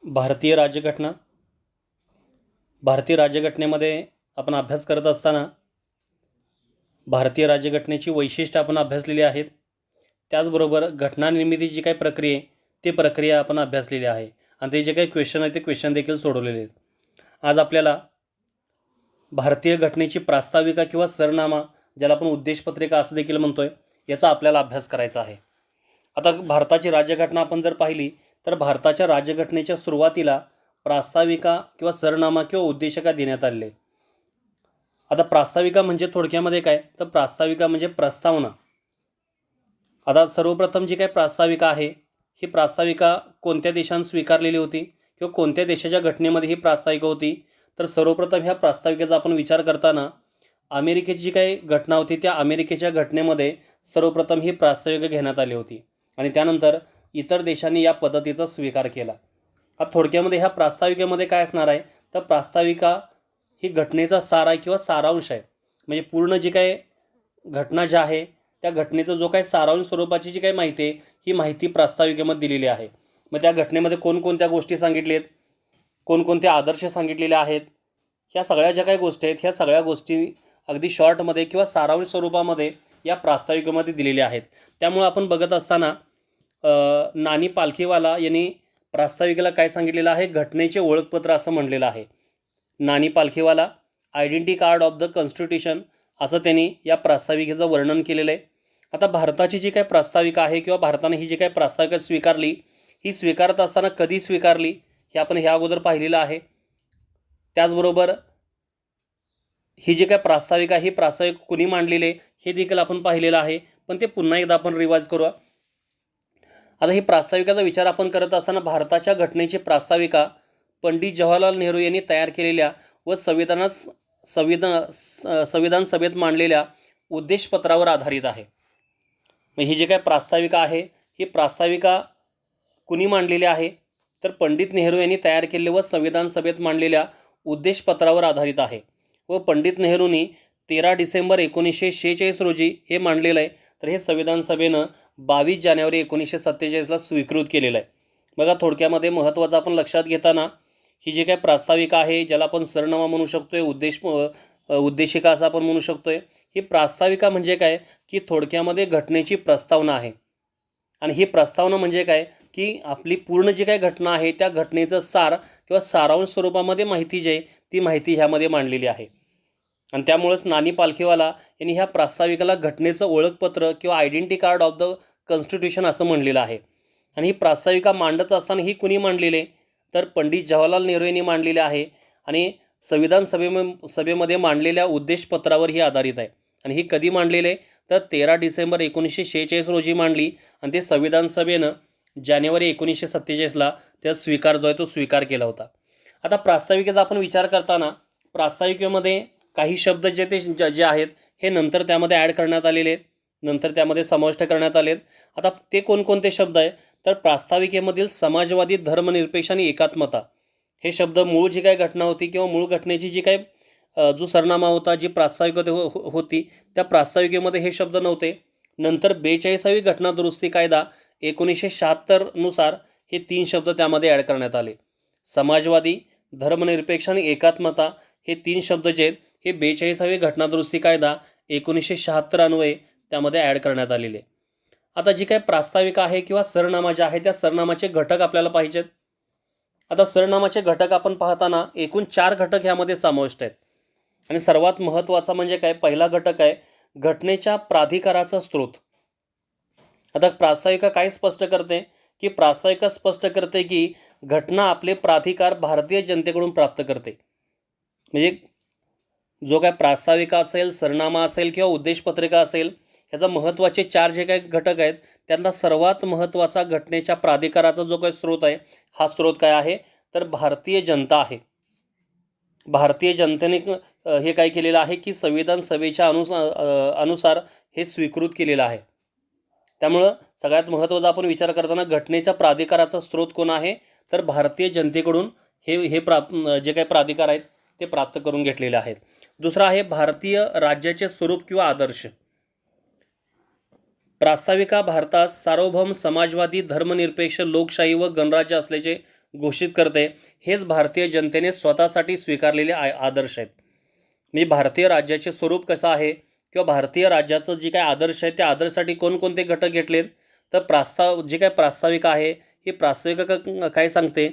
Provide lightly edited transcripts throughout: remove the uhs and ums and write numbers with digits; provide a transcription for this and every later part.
भारतीय राज्यघटना. भारतीय राज्यघटनेमध्ये आपण अभ्यास करत असताना भारतीय राज्यघटनेची वैशिष्ट्ये आपण अभ्यासलेली आहेत. त्याचबरोबर घटना निर्मिती जी काही प्रक्रिया आहे ती प्रक्रिया आपण अभ्यासलेली आहे आणि ते जे काही क्वेश्चन आहे ते क्वेश्चन देखील सोडवलेले आहेत. आज आपल्याला भारतीय घटनेची प्रास्ताविका किंवा सरनामा, ज्याला आपण उद्देशपत्रिका असं देखील म्हणतोय, याचा आपल्याला अभ्यास करायचा आहे. आता भारताची राज्यघटना आपण जर पाहिली तर भारताच्या राज्यघटनेच्या सुरुवातीला प्रास्ताविका किंवा सरनामा किंवा उद्देशिका देण्यात आलेले. आता प्रास्ताविका म्हणजे थोडक्यामध्ये काय, तर प्रास्ताविका म्हणजे प्रस्तावना. आता सर्वप्रथम जी काही प्रास्ताविका आहे ही प्रास्ताविका कोणत्या देशांनी स्वीकारलेली होती किंवा कोणत्या देशाच्या घटनेमध्ये ही प्रास्ताविका होती, तर सर्वप्रथम ह्या प्रास्ताविकेचा आपण विचार करताना अमेरिकेची जी काही घटना होती त्या अमेरिकेच्या घटनेमध्ये सर्वप्रथम ही प्रास्ताविका घेण्यात आली होती आणि त्यानंतर इतर देशांनी या पद्धतीचा स्वीकार केला. आता थोडक्यामध्ये ह्या प्रास्ताविकेमध्ये काय असणार आहे, तर प्रास्ताविका ही घटनेचा सार आहे किंवा सारांश आहे. म्हणजे पूर्ण जी काही घटना जी आहे त्या घटनेचा जो काही सारांश स्वरूपाची जी काही माहिती आहे ही माहिती प्रास्ताविकेमध्ये दिलेली आहे. मग त्या घटनेमध्ये कोणकोणत्या गोष्टी सांगितलेत, कोणकोणते आदर्श सांगितलेले आहेत, ह्या सगळ्या ज्या काही गोष्टी आहेत ह्या सगळ्या गोष्टी अगदी शॉर्टमध्ये किंवा सारांश स्वरूपामध्ये या प्रास्ताविकेमध्ये दिलेल्या आहेत. त्यामुळे आपण बघत असताना नानी पालखीवाला यांनी प्रास्ताविकेला काय सांगितलेलं आहे, घटनेचे ओळखपत्र असं म्हणलेलं आहे. Nani Palkhiwala identity card of the constitution असं त्यांनी या प्रास्ताविकेचं वर्णन केलेलं आहे. आता भारताची जी काही प्रास्ताविका आहे किंवा भारताने ही जी काही प्रास्ताविका स्वीकारली ही स्वीकारत असताना कधी स्वीकारली हे आपण ह्या अगोदर पाहिलेलं आहे. त्याचबरोबर ही जी काही प्रास्ताविका ही प्रास्ताविका कुणी मांडलेली आहे हे देखील आपण पाहिलेलं आहे, पण ते पुन्हा एकदा आपण रिवाइज करूया. आता ही प्रास्ताविकाचा विचार आपण करत असताना भारताच्या घटनेची प्रास्ताविका पंडित जवाहरलाल नेहरू यांनी तयार केलेल्या व संविधान सभेत मांडलेल्या उद्देशपत्रावर आधारित आहे. मग ही जी काय प्रास्ताविका आहे ही प्रास्ताविका कुणी मांडलेली आहे, तर पंडित नेहरू यांनी तयार केलेले व संविधान सभेत मांडलेल्या उद्देशपत्रावर आधारित आहे. व पंडित नेहरूंनी 13 डिसेंबर 1946 रोजी हे मांडलेलं आहे. तर हे संविधान सभेनं 22 जानेवारी 1947ला स्वीकृत केलेलं आहे. बघा थोडक्यामध्ये महत्त्वाचं आपण लक्षात घेताना ही जी काही प्रास्ताविका आहे ज्याला आपण सरनामा म्हणू शकतोय, उद्देशिका असं आपण म्हणू शकतोय. ही प्रास्ताविका म्हणजे काय की थोडक्यामध्ये घटनेची प्रस्तावना आहे. आणि ही प्रस्तावना म्हणजे काय की आपली पूर्ण जी काही घटना आहे त्या घटनेचं सार किंवा सारांश स्वरूपामध्ये माहिती जी आहे ती माहिती ह्यामध्ये मांडलेली आहे. आणि त्यामुळेच नानी पालखीवाला यांनी ह्या प्रास्ताविकेला घटनेचं ओळखपत्र किंवा identity card of the constitution असं म्हणलेलं आहे. आणि ही प्रास्ताविका मांडत असताना ही कुणी मांडलेली, तर पंडित जवाहरलाल नेहरू यांनी मांडलेले आहे आणि संविधान सभेमध्ये मांडलेल्या उद्देशपत्रावर ही आधारित आहे. आणि ही कधी मांडलेले, तर 13 डिसेंबर 1946 रोजी मांडली आणि ते संविधान सभेनं जानेवारी 1947ला त्या स्वीकार जो आहे तो स्वीकार केला होता. आता प्रास्ताविकेचा आपण विचार करताना प्रास्ताविकेमध्ये काही शब्द जे आहेत हे नंतर त्यामध्ये ॲड करण्यात आलेले आहेत, नंतर त्यामध्ये समाविष्ट करण्यात आले आहेत. आता ते कोणकोणते शब्द आहे, तर प्रास्ताविकेमधील समाजवादी, धर्मनिरपेक्ष आणि एकात्मता हे शब्द मूळ जी काही घटना होती किंवा मूळ घटनेची जी काही जो सरनामा होता, जी प्रास्ताविका होती त्या प्रास्ताविकेमध्ये हे शब्द नव्हते. नंतर 42वी घटना दुरुस्ती कायदा 1976 नुसार हे 3 शब्द त्यामध्ये ॲड करण्यात आले. समाजवादी, धर्मनिरपेक्ष आणि एकात्मता हे 3 शब्द जे आहेत हे 42वी घटना दुरुस्ती कायदा 1976 अन्वये त्यामध्ये ॲड करण्यात आलेले. आता जी काही प्रास्ताविका आहे किंवा सरनामा जे आहे त्या सरनामाचे घटक आपल्याला पाहिजेत. आता सरनामाचे घटक आपण पाहताना एकूण 4 घटक ह्यामध्ये समाविष्ट आहेत. आणि सर्वात महत्त्वाचा म्हणजे काय, पहिला घटक आहे घटनेच्या प्राधिकाराचा स्रोत. आता प्रास्ताविका काय स्पष्ट करते की प्रास्ताविका स्पष्ट करते की घटना आपले प्राधिकार भारतीय जनतेकडून प्राप्त करते. म्हणजे जो काय प्रास्ताविका असेल, सरनामा असेल किंवा उद्देशपत्रिका असेल, ह्याचा महत्त्वाचे 4 जे काही घटक आहेत त्यातला सर्वात महत्त्वाचा घटनेच्या प्राधिकाराचा जो काही स्रोत आहे हा स्रोत काय आहे, तर भारतीय जनता आहे. भारतीय जनतेने हे काय केलेलं आहे की संविधान सभेच्या अनुसार हे स्वीकृत केलेलं आहे. त्यामुळं सगळ्यात महत्त्वाचा आपण विचार करताना घटनेच्या प्राधिकाराचा स्रोत कोण आहे, तर भारतीय जनतेकडून हे जे काही प्राधिकार आहेत ते प्राप्त करून घेतलेले आहेत. दुसरा आहे भारतीय राज्याचे स्वरूप किंवा आदर्श. प्रास्ताविका भारतात सार्वभौम, समाजवादी, धर्मनिरपेक्ष, लोकशाही व गणराज्य असल्याचे घोषित करते, हेच भारतीय जनतेने स्वतःसाठी स्वीकारलेले आदर्श आहेत. म्हणजे भारतीय राज्याचे स्वरूप कसं आहे किंवा भारतीय राज्याचं जे काय आदर्श आहे त्या आदर्शासाठी कोणकोणते घटक घेतलेत, तर जे काय प्रास्ताविका आहे ही प्रास्ताविका काय सांगते,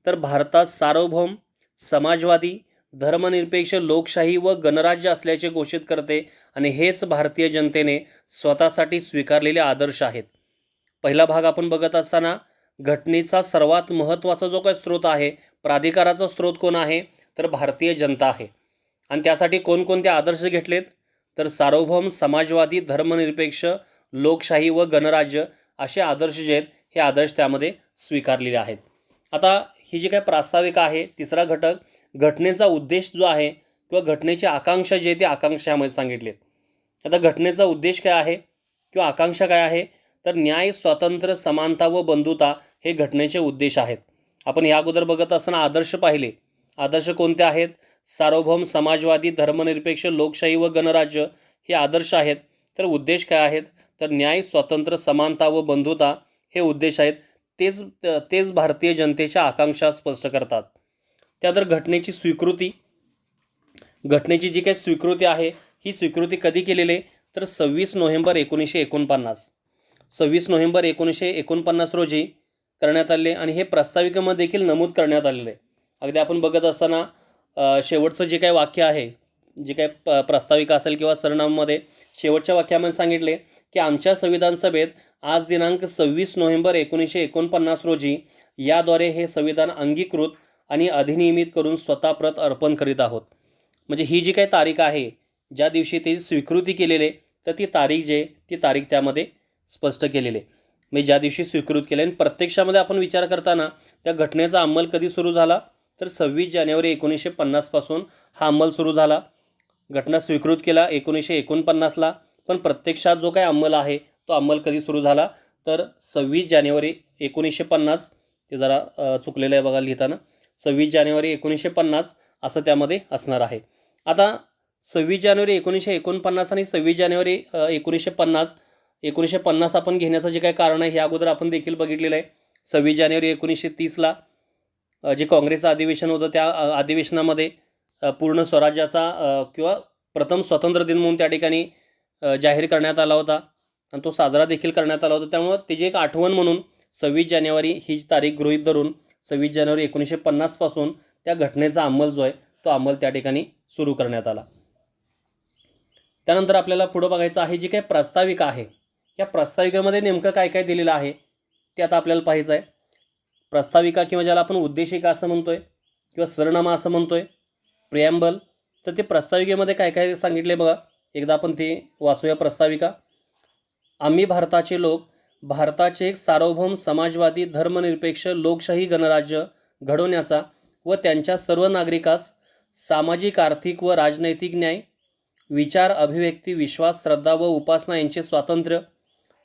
तर भारतात सार्वभौम समाजवादी धर्मनिरपेक्ष लोकशाही व गणराज्य असल्याचे घोषित करते आणि हेच भारतीय जनतेने स्वतःसाठी स्वीकारलेले आदर्श आहेत. पहिला भाग आपण बघत असताना घटनेचा सर्वात महत्त्वाचा जो काही स्रोत आहे, प्राधिकाराचा स्रोत कोण आहे, तर भारतीय जनता आहे. आणि त्यासाठी कोणकोणते आदर्श घेतलेत, तर सार्वभौम समाजवादी धर्मनिरपेक्ष लोकशाही व गणराज्य असे आदर्श जे आहेत हे आदर्श त्यामध्ये स्वीकारलेले आहेत. आता ही जी काय प्रास्ताविका आहे, तिसरा घटक घटनेचा उद्देश जो आहे किंवा घटनेची आकांक्षा जी आहे ती आकांक्षा यामध्ये सांगितलेत. आता घटनेचा उद्देश काय आहे किंवा आकांक्षा काय आहे, तर न्याय स्वातंत्र्य समानता व बंधुता हे घटनेचे उद्देश आहेत. आपण या अगोदर बघत असताना आदर्श पाहिले. आदर्श कोणते आहेत, सार्वभौम समाजवादी धर्मनिरपेक्ष लोकशाही व गणराज्य हे आदर्श आहेत. तर उद्देश काय आहेत, तर न्याय स्वातंत्र्य समानता व बंधुता हे उद्देश आहेत. तेच भारतीय जनतेच्या आकांक्षा स्पष्ट करतात. त्यानंतर घटनेची जी काही स्वीकृती आहे ही स्वीकृती कधी केलेली, तर 26 नोव्हेंबर 1949 26 नोव्हेंबर 1949 रोजी करण्यात आले आणि हे प्रस्ताविकेमध्ये देखील नमूद करण्यात आलेलं आहे. अगदी आपण बघत असताना शेवटचं जे काही वाक्य आहे, जे काही प्रस्ताविका असेल किंवा सरनामामध्ये शेवटच्या वाक्यामध्ये सांगितले की आमच्या संविधान सभेत आज दिनांक 26 नोव्हेंबर 1949 रोजी याद्वारे हे संविधान अंगीकृत आणि अधिनियमित करून स्वतः प्रत अर्पण करीत आहोत. म्हणजे ही जी काही तारीख आहे, ज्या दिवशी त्याची स्वीकृती केलेली आहे, तर ती तारीख त्यामध्ये स्पष्ट केलेली आहे. म्हणजे ज्या दिवशी स्वीकृत केले आणि प्रत्यक्षामध्ये आपण विचार करताना त्या घटनेचा अंमल कधी सुरू झाला, तर 26 जानेवारी 1950 पासून हा अंमल सुरू झाला. घटना स्वीकृत केला 1949ला, पण प्रत्यक्षात जो काही अंमल आहे तो अंमल कधी सुरू झाला, तर 26 जानेवारी 1950. ते जरा चुकलेलं आहे बघा लिहिताना, 26 जानेवारी 1950 असं त्यामध्ये असणार आहे. आता 26 जानेवारी 1949 आणि 26 जानेवारी 1950 आपण घेण्याचं जे काही कारण आहे हे अगोदर आपण देखील बघितलेलं आहे. 26 जानेवारी 1930ला जे काँग्रेसचं अधिवेशन होतं त्या अधिवेशनामध्ये पूर्ण स्वराज्याचा किंवा प्रथम स्वातंत्र्य दिन म्हणून त्या ठिकाणी जाहीर करण्यात आला होता आणि तो साजरा देखील करण्यात आला होता. त्यामुळं त्याची एक आठवण म्हणून 26 जानेवारी ही तारीख गृहीत धरून 26 जानेवारी 1950 पासून त्या घटनेचा अंमल जो आहे तो अंमल त्या ठिकाणी सुरू करण्यात आला. त्यानंतर आपल्याला पुढं बघायचं आहे, जी काही प्रास्ताविका आहे या प्रास्ताविकेमध्ये नेमकं काय काय दिलेलं आहे ते आता आपल्याला पाहायचं आहे. प्रास्ताविका किंवा ज्याला आपण उद्देशिका असं म्हणतोय किंवा सरनामा असं म्हणतोय, प्रिॲम्बल, तर ते प्रास्ताविकेमध्ये काय काय सांगितले बघा. एकदा आपण ते वाचूया. प्रास्ताविका: आम्ही भारताचे लोक भारताचे एक सार्वभौम समाजवादी धर्मनिरपेक्ष लोकशाही गणराज्य घडवण्याचा व त्यांच्या सर्व नागरिकास सामाजिक आर्थिक व राजनैतिक न्याय, विचार अभिव्यक्ती विश्वास श्रद्धा व उपासना यांचे स्वातंत्र्य,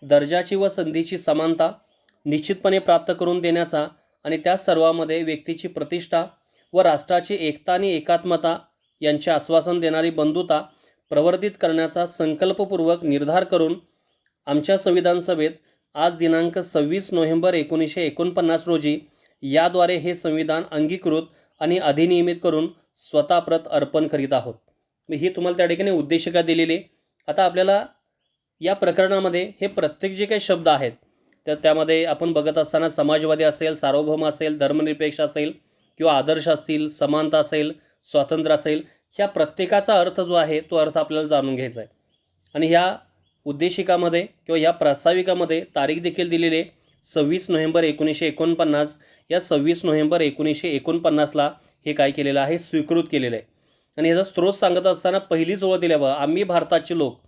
दर्जाची व संधीची समानता निश्चितपणे प्राप्त करून देण्याचा आणि त्या सर्वांमध्ये व्यक्तीची प्रतिष्ठा व राष्ट्राची एकता आणि एकात्मता यांचे आश्वासन देणारी बंधुता प्रवर्धित करण्याचा संकल्पपूर्वक निर्धार करून आमच्या संविधान सभेत आज दिनांक 26 नोव्हेंबर 1949 रोजी याद्वारे हे संविधान अंगीकृत आणि अधिनियमित करून स्वतः प्रत अर्पण करीत आहोत. ही तुम्हाला त्या ठिकाणी उद्देशिका दिलेली. आता आपल्याला या प्रकरणामध्ये हे प्रत्येक जे काही शब्द आहेत तर त्यामध्ये आपण बघत असताना समाजवादी असेल, सार्वभौम असेल, धर्मनिरपेक्ष असेल किंवा आदर्श असतील, समानता असेल, स्वातंत्र्य असेल, ह्या प्रत्येकाचा अर्थ जो आहे तो अर्थ आपल्याला जाणून घ्यायचा आहे. आणि ह्या उद्देशिकामध्ये किंवा या प्रास्ताविकामध्ये तारीख देखील दिलेली आहे 26 नोव्हेंबर 1949. या 26 नोव्हेंबर 1949ला हे काय केलेलं आहे, स्वीकृत केलेलं आहे. आणि याचा स्रोत सांगत असताना पहिलीच ओळ दिल्या बघा, आम्ही भारताचे लोक.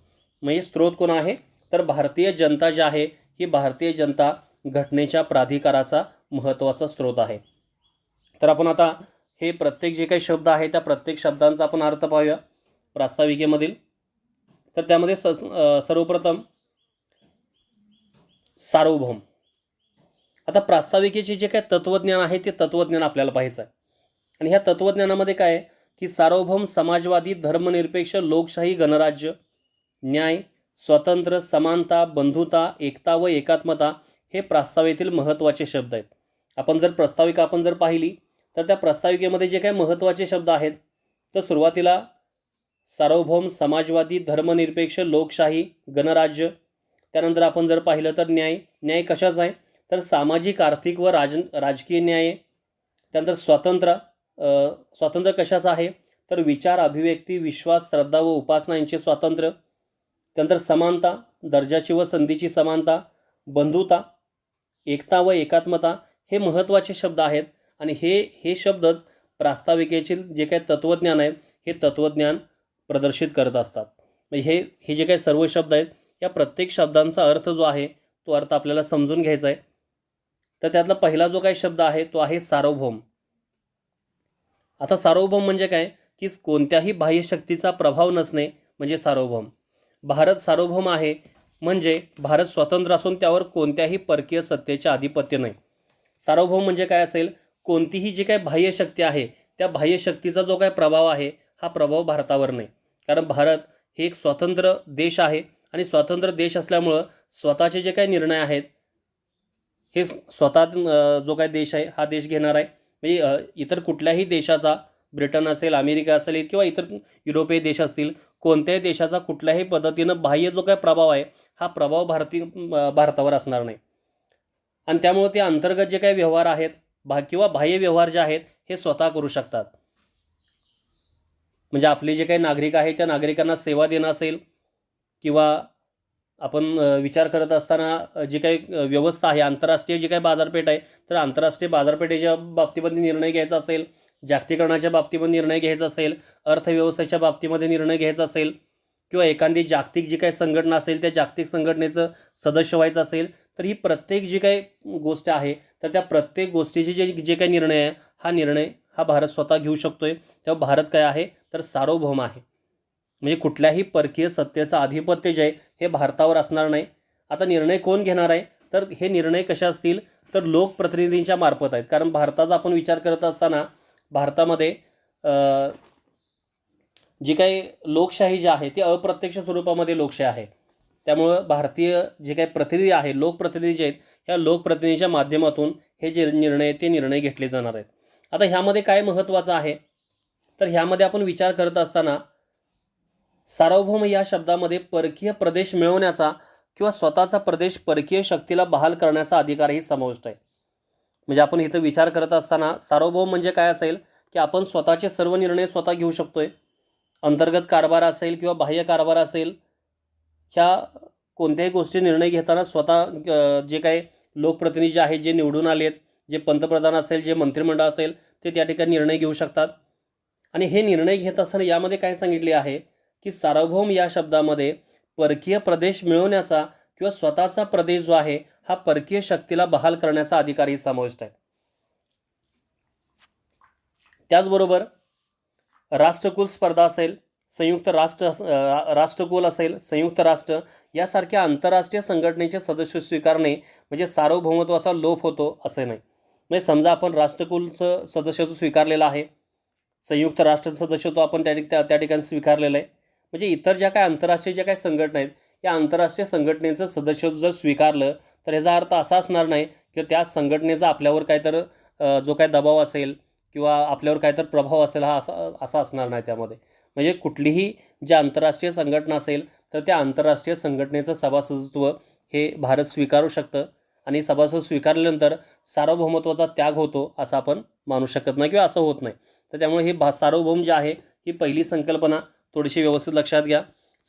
म्हणजे स्रोत कोण आहे, तर भारतीय जनता जी आहे ही भारतीय जनता घटनेच्या प्राधिकाराचा महत्त्वाचा स्रोत आहे. तर आपण आता हे प्रत्येक जे काही शब्द आहे त्या प्रत्येक शब्दांचा आपण अर्थ पाहूया प्रास्ताविकेमधील. तर त्यामध्ये सर्वप्रथम सार्वभौम. आता प्रास्ताविकेचे जे काही तत्त्वज्ञान आहे ते तत्त्वज्ञान आपल्याला पाहायचं आहे. आणि ह्या तत्त्वज्ञानामध्ये काय आहे की सार्वभौम समाजवादी धर्मनिरपेक्ष लोकशाही गणराज्य, न्याय, स्वातंत्र्य, समानता, बंधुता, एकता व एकात्मता हे प्रास्ताविकेतील महत्त्वाचे शब्द आहेत. आपण जर प्रस्ताविका पाहिली तर त्या प्रस्ताविकेमध्ये जे काही महत्त्वाचे शब्द आहेत, तर सुरुवातीला सार्वभौम, समाजवादी, धर्मनिरपेक्ष, लोकशाही, गणराज्य. त्यानंतर आपण जर पाहिलं तर न्याय. न्याय कशाचा आहे, तर सामाजिक, आर्थिक व राजकीय न्याय आहे. त्यानंतर स्वातंत्र्य. स्वातंत्र्य कशाचं आहे, तर विचार, अभिव्यक्ती, विश्वास, श्रद्धा व उपासना यांचे स्वातंत्र्य. त्यानंतर समानता, दर्जाची व संधीची समानता, बंधुता, एकता व एकात्मता हे महत्त्वाचे शब्द आहेत. आणि हे शब्दच प्रास्ताविकेचे जे काही तत्त्वज्ञान आहे हे तत्त्वज्ञान प्रदर्शित करत असतात. म्हणजे हे जे काही सर्व शब्द आहेत या प्रत्येक शब्दांचा अर्थ जो आहे तो अर्थ आपल्याला समजून घ्यायचा आहे. तर त्यातला पहिला जो काही शब्द आहे तो आहे सार्वभौम. आता सार्वभौम म्हणजे काय, की कोणत्याही बाह्य शक्तीचा प्रभाव नसणे म्हणजे सार्वभौम. भारत सार्वभौम आहे म्हणजे भारत स्वतंत्र असून त्यावर कोणत्याही परकीय सत्तेचे आधिपत्य नाही. सार्वभौम म्हणजे काय असेल, कोणतीही जी काही बाह्य शक्ती आहे त्या बाह्य शक्तीचा जो काही प्रभाव आहे हा प्रभाव भारतावर नाही. कारण भारत हे एक स्वतंत्र देश आहे आणि स्वतंत्र देश असल्यामुळं स्वतःचे जे काही निर्णय आहेत हे स्वतः जो काही देश आहे हा देश घेणार आहे. म्हणजे इतर कुठल्याही देशाचा, ब्रिटन असेल, अमेरिका असेल किंवा इतर युरोपीय देश असतील, कोणत्याही देशाचा कुठल्याही पद्धतीनं बाह्य जो काही प्रभाव आहे हा प्रभाव भारतावर असणार नाही. आणि त्यामुळे ते अंतर्गत जे काही व्यवहार आहेत किंवा बाह्य व्यवहार जे आहेत हे स्वतः करू शकतात. म्हणजे आपले जे काही नागरिक आहेत त्या नागरिकांना सेवा देणं असेल किंवा आपण विचार करत असताना जी काही व्यवस्था आहे, आंतरराष्ट्रीय जी काही बाजारपेठ आहे, तर आंतरराष्ट्रीय बाजारपेठेच्या बाबतीमध्ये निर्णय घ्यायचा असेल, जागतिकरणाच्या बाबतीमध्ये निर्णय घ्यायचा असेल, अर्थव्यवस्थेच्या बाबतीमध्ये निर्णय घ्यायचा असेल किंवा एखादी जागतिक जी काही संघटना असेल त्या जागतिक संघटनेचं सदस्य व्हायचं असेल, तर ही प्रत्येक जी काही गोष्ट आहे तर त्या प्रत्येक गोष्टीचे जे काही निर्णय आहे हा निर्णय हा भारत स्वतः घेऊ शकतोय. तेव्हा भारत काय आहे, तर सार्वभौम आहे. म्हणजे कुठल्याही परकीय सत्तेचं आधिपत्य जे आहे हे भारतावर असणार नाही. आता निर्णय कोण घेणार आहे, तर हे निर्णय कशा असतील, तर लोकप्रतिनिधींच्या मार्फत आहेत. कारण भारताचा आपण विचार करत असताना भारतामध्ये जी काही लोकशाही जी आहे ती अप्रत्यक्ष स्वरूपामध्ये लोकशाही आहे. त्यामुळं भारतीय जे काही प्रतिनिधी आहे, लोकप्रतिनिधी जे आहेत, ह्या लोकप्रतिनिधीच्या माध्यमातून हे जे निर्णय ते निर्णय घेतले जाणार आहेत. आता ह्यामध्ये काय महत्त्वाचं आहे, तर ह्यामध्ये आपण विचार करत असताना सार्वभौम या शब्दामध्ये परकीय प्रदेश मिळवण्याचा किंवा स्वतःचा प्रदेश परकीय शक्तीला बहाल करण्याचा अधिकारही समाविष्ट आहे. म्हणजे आपण इथं विचार करत असताना सार्वभौम म्हणजे काय असेल, की आपण स्वतःचे सर्व निर्णय स्वतः घेऊ शकतोय. अंतर्गत कारभार असेल किंवा बाह्य कारभार असेल, ह्या कोणत्याही गोष्टी निर्णय घेताना स्वतः जे काही लोकप्रतिनिधी आहेत, जे निवडून आलेत, जे पंतप्रधान असेल, जे मंत्रिमंडळ असेल, ते त्या ठिकाणी निर्णय घेऊ शकतात. आणि हे निर्णय घेत असताना यामध्ये काय सांगितले आहे, की सार्वभौम या शब्दामध्ये परकीय प्रदेश मिळवण्याचा किंवा स्वतःचा प्रदेश जो आहे हा परकीय शक्तीला बहाल करण्याचा अधिकारही समाविष्ट आहे. त्याचबरोबर राष्ट्रकुल स्पर्धा असेल, संयुक्त राष्ट्रकुल असेल, संयुक्त राष्ट्र यासारख्या आंतरराष्ट्रीय संघटनेचे सदस्य स्वीकारणे म्हणजे सार्वभौमत्वाचा लोप होतो असे नाही. म्हणजे समजा आपण राष्ट्रकुलचं सदस्यत्व स्वीकारलेलं आहे, संयुक्त राष्ट्र सदस्यत्व आपण त्या ठिकाणी स्वीकारलेलं आहे. म्हणजे इतर ज्या काही आंतरराष्ट्रीय ज्या काही संघटना आहेत या आंतरराष्ट्रीय संघटनेचं सदस्यत्व जर स्वीकारलं तर याचा अर्थ असा असणार नाही की त्या संघटनेचा आपल्यावर काहीतर जो काही दबाव असेल किंवा आपल्यावर काहीतर प्रभाव असेल हा असा असणार नाही त्यामध्ये. म्हणजे कुठलीही जी आंतरराष्ट्रीय संघटना असेल तर त्या आंतरराष्ट्रीय संघटनेचं सभासदत्व हे भारत स्वीकारू शकतं आणि सभासद स्वीकारल्यानंतर सार्वभौमत्वाचा त्याग होतो असं आपण मानू शकत नाही किंवा असं होत नाही. तर त्यामुळे हे सार्वभौम जे आहे ही पहिली संकल्पना थोडीशी व्यवस्थित लक्षात घ्या.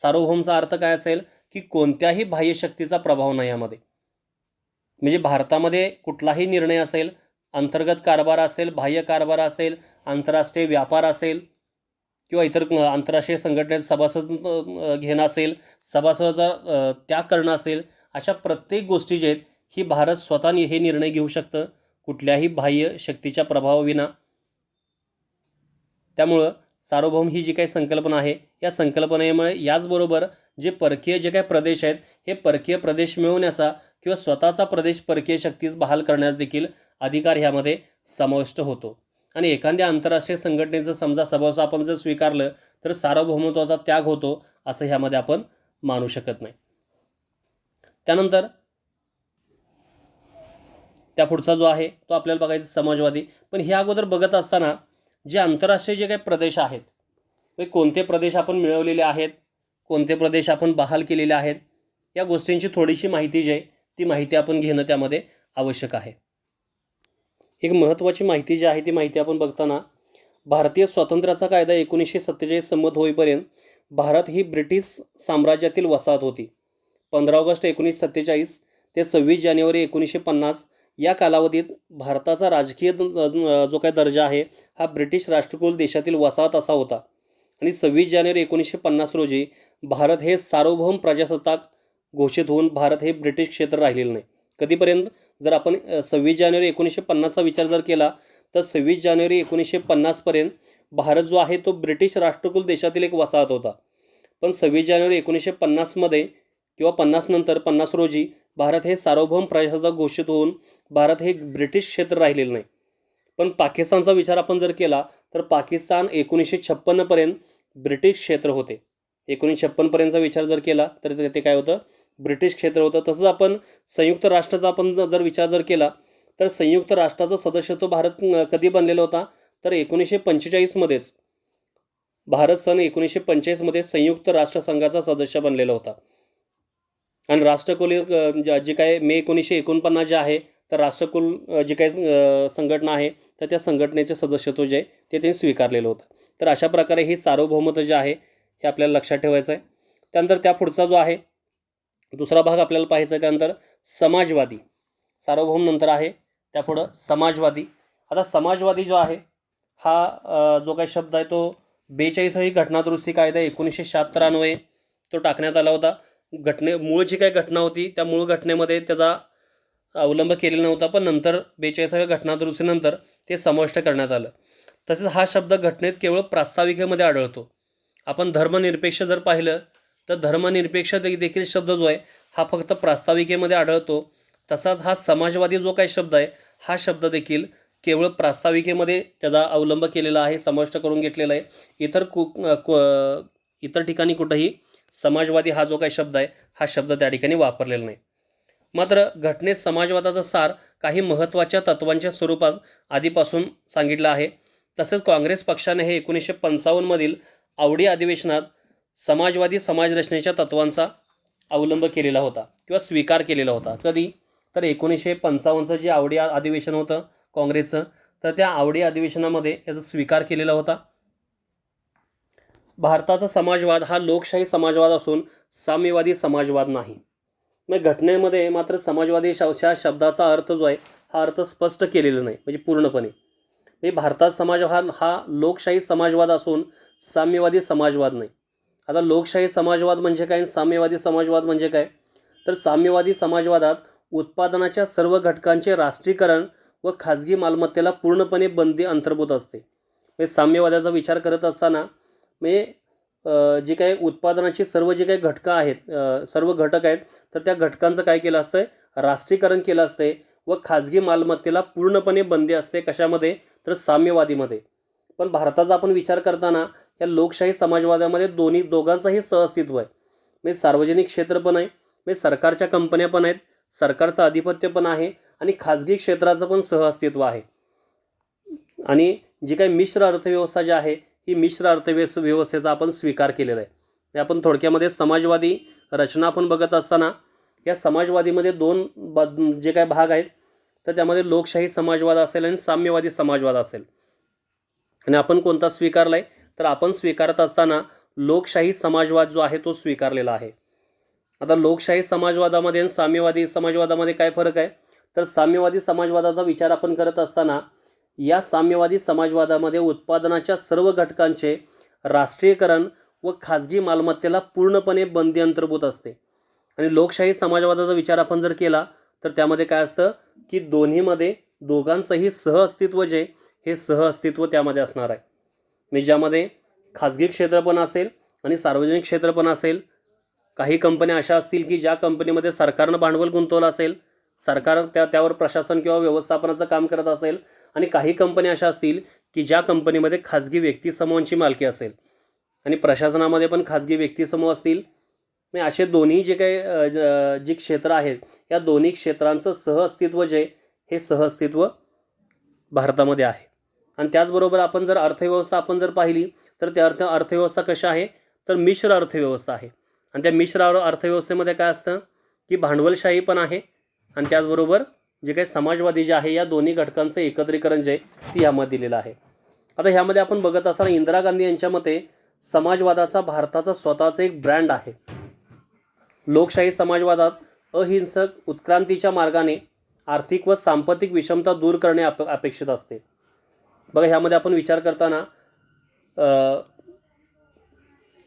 सार्वभौमचा अर्थ काय असेल, की कोणत्याही बाह्य शक्तीचा प्रभाव नाही यामध्ये. म्हणजे भारतामध्ये कुठलाही निर्णय असेल, अंतर्गत कारभार असेल, बाह्य कारभार असेल, आंतरराष्ट्रीय व्यापार असेल किंवा इतर आंतरराष्ट्रीय संघटनेचं सभासद घेणं असेल, सभासदाचा त्याग करणं असेल, अशा प्रत्येक गोष्टी जे आहेत ही भारत स्वतः हे निर्णय घेऊ शकतं कुठल्याही बाह्य शक्तीच्या प्रभावाविना. त्यामुळं सार्वभौम ही जी काही संकल्पना आहे या संकल्पनेमुळे याचबरोबर जे काही प्रदेश आहेत हे परकीय प्रदेश मिळवण्याचा किंवा स्वतःचा प्रदेश परकीय शक्तीस बहाल करण्यास देखील अधिकार ह्यामध्ये समाविष्ट होतो. आणि एखाद्या आंतरराष्ट्रीय संघटनेचं समजा सभासद आपण जर स्वीकारलं तर सार्वभौमत्वाचा त्याग होतो असं ह्यामध्ये आपण मानू शकत नाही. त्यानंतर त्या पुढचा जो आहे तो आपल्याला बघायचा समाजवादी. पण ह्या अगोदर बघत असताना जे आंतरराष्ट्रीय जे काही प्रदेश आहेत, कोणते प्रदेश आपण मिळवलेले आहेत, कोणते प्रदेश आपण बहाल केलेले आहेत, या गोष्टींची थोडीशी माहिती जी आहे ती माहिती आपण घेणं त्यामध्ये आवश्यक आहे. एक महत्त्वाची माहिती जी आहे ती माहिती आपण बघताना, भारतीय स्वातंत्र्याचा कायदा 1947 संमत होईपर्यंत भारत ही ब्रिटिश साम्राज्यातील वसाहत होती. 15 ऑगस्ट 1947 ते 26 जानेवारी 1950 या कालावधीत भारताचा राजकीय जो काही दर्जा आहे हा ब्रिटिश राष्ट्रकुल देशातील वसाहत असा होता. आणि 26 जानेवारी 1950 रोजी भारत हे सार्वभौम प्रजासत्ताक घोषित होऊन भारत हे ब्रिटिश क्षेत्र राहिलेलं नाही. कधीपर्यंत? जर आपण 26 जानेवारी 1950चा विचार जर केला तर 26 जानेवारी 1950पर्यंत भारत जो आहे तो ब्रिटिश राष्ट्रकुल देशातील एक वसाहत होता. पण 26 जानेवारी 1950मध्ये किंवा 50 नंतर 50 रोजी भारत हे सार्वभौम प्रजासत्ताक घोषित होऊन भारत हे ब्रिटिश क्षेत्र राहिलेलं नाही. पण पाकिस्तानचा विचार आपण जर केला तर पाकिस्तान 1956पर्यंत ब्रिटिश क्षेत्र होते. 1956पर्यंतचा विचार जर केला तर ते काय होतं? ब्रिटिश क्षेत्र होतं. तसंच आपण संयुक्त राष्ट्राचा आपण जर विचार जर केला तर संयुक्त राष्ट्राचा सदस्यत्व भारत कधी बनलेला होता? तर 1945मध्येच भारत सन 1945मध्ये संयुक्त राष्ट्रसंघाचा सदस्य बनलेला होता. आणि राष्ट्रकुल जे काय मे 1949 जे आहे तर राष्ट्रकुल जे काही संघटना आहे तर त्या संघटनेचे सदस्यत्व जे आहे ते त्यांनी स्वीकारलेलं होतं. तर अशा प्रकारे ही सार्वभौमत्व जे आहे हे आपल्याला लक्षात ठेवायचं आहे. त्यानंतर त्या पुढचा जो आहे दुसरा भाग आपल्याला पाहायचा आहे. त्यानंतर समाजवादी. सार्वभौम नंतर आहे त्यापुढं समाजवादी. आता समाजवादी जो आहे हा जो काही शब्द आहे तो 42वी घटनादुरुस्ती कायदा 1976 अन्वये तो टाकण्यात आला होता. मूळ जी काही घटना होती त्या मूळ घटनेमध्ये त्याचा अवलंब केलेला नव्हता, पण नंतर 42व्या घटनादुरुस्तीनंतर ते समाविष्ट करण्यात आलं. तसेच हा शब्द घटनेत केवळ प्रास्ताविकेमध्ये आढळतो. आपण धर्मनिरपेक्ष जर पाहिलं तर धर्मनिरपेक्ष देखील शब्द जो आहे हा फक्त प्रास्ताविकेमध्ये आढळतो. तसाच हा समाजवादी जो काही शब्द आहे हा शब्द देखील केवळ प्रास्ताविकेमध्ये त्याचा अवलंब केलेला आहे, समाविष्ट करून घेतलेला आहे. इतर ठिकाणी कुठंही समाजवादी हा जो काही शब्द आहे हा शब्द त्या ठिकाणी वापरलेला नाही. मात्र घटनेत समाजवादाचा सार काही महत्त्वाच्या तत्वांच्या स्वरूपात आधीपासून सांगितलं आहे. तसेच काँग्रेस पक्षाने हे 1955मधील आवडी अधिवेशनात समाजवादी समाजरचनेच्या तत्वांचा अवलंब केलेला होता किंवा स्वीकार केलेला होता. कधी? तर 1955चं जे आवडी अधिवेशन होतं काँग्रेसचं, तर त्या आवडी अधिवेशनामध्ये याचा स्वीकार केलेला होता. भारताचा समाजवाद हा लोकशाही समाजवाद असून साम्यवादी समाजवाद नाही. मग घटनेमध्ये मात्र समाजवादी शब्दाचा अर्थ जो आहे हा अर्थ स्पष्ट केलेला नाही, म्हणजे पूर्णपणे. म्हणजे भारतात समाजवाद हा लोकशाही समाजवाद असून साम्यवादी समाजवाद नाही. आता लोकशाही समाजवाद म्हणजे काय, साम्यवादी समाजवाद म्हणजे काय? तर साम्यवादी समाजवादात उत्पादनाच्या सर्व घटकांचे राष्ट्रीयकरण व खाजगी मालमत्तेला पूर्णपणे बंदी अंतर्भूत असते. म्हणजे साम्यवादाचा विचार करत असताना म्हणजे जे काही उत्पादनाची सर्व जे काही घटकं आहेत, सर्व घटक आहेत, तर त्या घटकांचं काय केलं असतं? राष्ट्रीयकरण केलं असते व खाजगी मालमत्तेला पूर्णपणे बंदी असते. कशामध्ये? तर साम्यवादीमध्ये. पण भारताचा आपण विचार करताना या लोकशाही समाजवादामध्ये दोघांचंही सहअस्तित्व आहे. म्हणजे सार्वजनिक क्षेत्र पण आहे, म्हणजे सरकारच्या कंपन्या पण आहेत, सरकारचं आधिपत्य पण आहे आणि खाजगी क्षेत्राचं पण सहअस्तित्व आहे. आणि जी काही मिश्र अर्थव्यवस्था जी आहे ही मिश्र अर्थव्यवस्थेचा आपण स्वीकार केलेला आहे. आपण थोडक्यामध्ये समाजवादी रचना आपण बघत असताना या समाजवादीमध्ये जे काही भाग आहेत तर त्यामध्ये लोकशाही समाजवाद असेल आणि साम्यवादी समाजवाद असेल. आणि आपण कोणता स्वीकारला आहे? तर आपण स्वीकारत असताना लोकशाही समाजवाद जो आहे तो स्वीकारलेला आहे. आता लोकशाही समाजवादामध्ये आणि साम्यवादी समाजवादामध्ये काय फरक आहे? तर साम्यवादी समाजवादाचा विचार आपण करत असताना या साम्यवादी समाजवादामध्ये उत्पादनाच्या सर्व घटकांचे राष्ट्रीयकरण व खाजगी मालमत्तेला पूर्णपणे बंदी अंतर्भूत असते. आणि लोकशाही समाजवादाचा विचार आपण जर केला तर त्यामध्ये काय असतं की दोघांचंही सहअस्तित्व जे हे सहअस्तित्व त्यामध्ये असणार आहे. म्हणजे ज्यामध्ये खाजगी क्षेत्र पण असेल आणि सार्वजनिक क्षेत्र पण असेल. काही कंपन्या अशा असतील की ज्या कंपनीमध्ये सरकारनं भांडवल गुंतवलं असेल, सरकार त्यावर प्रशासन किंवा व्यवस्थापनाचं काम करत असेल. आणि काही कंपन्या अशा असतील की ज्या कंपनीमध्ये खाजगी व्यक्तिसमूहांची मालकी असेल आणि प्रशासनामध्ये पण खाजगी व्यक्तिसमूह असतील. असे दोन्ही जे काही जी क्षेत्र आहेत या दोन्ही क्षेत्रांचं सहअस्तित्व जे हे सहअस्तित्व भारतामध्ये आहे. आणि त्याचबरोबर आपण जर अर्थव्यवस्था आपण जर पाहिली तर त्या अर्थव्यवस्था कशा आहे तर मिश्र अर्थव्यवस्था आहे. आणि त्या मिश्र अर्थव्यवस्थेमध्ये काय असतं की भांडवलशाही पण आहे आणि त्याचबरोबर जे काही समाजवादी जे आहे या दोन्ही घटकांचं एकत्रीकरण जे आहे ते यामध्ये दिलेलं आहे. आता ह्यामध्ये आपण बघत असताना इंदिरा गांधी यांच्या मते समाजवादाचा भारताचा स्वतःचा एक ब्रँड आहे. लोकशाही समाजवादात अहिंसक उत्क्रांतीच्या मार्गाने आर्थिक व सांपत्तिक विषमता दूर करणे अपेक्षित असते. बघा ह्यामध्ये आपण विचार करताना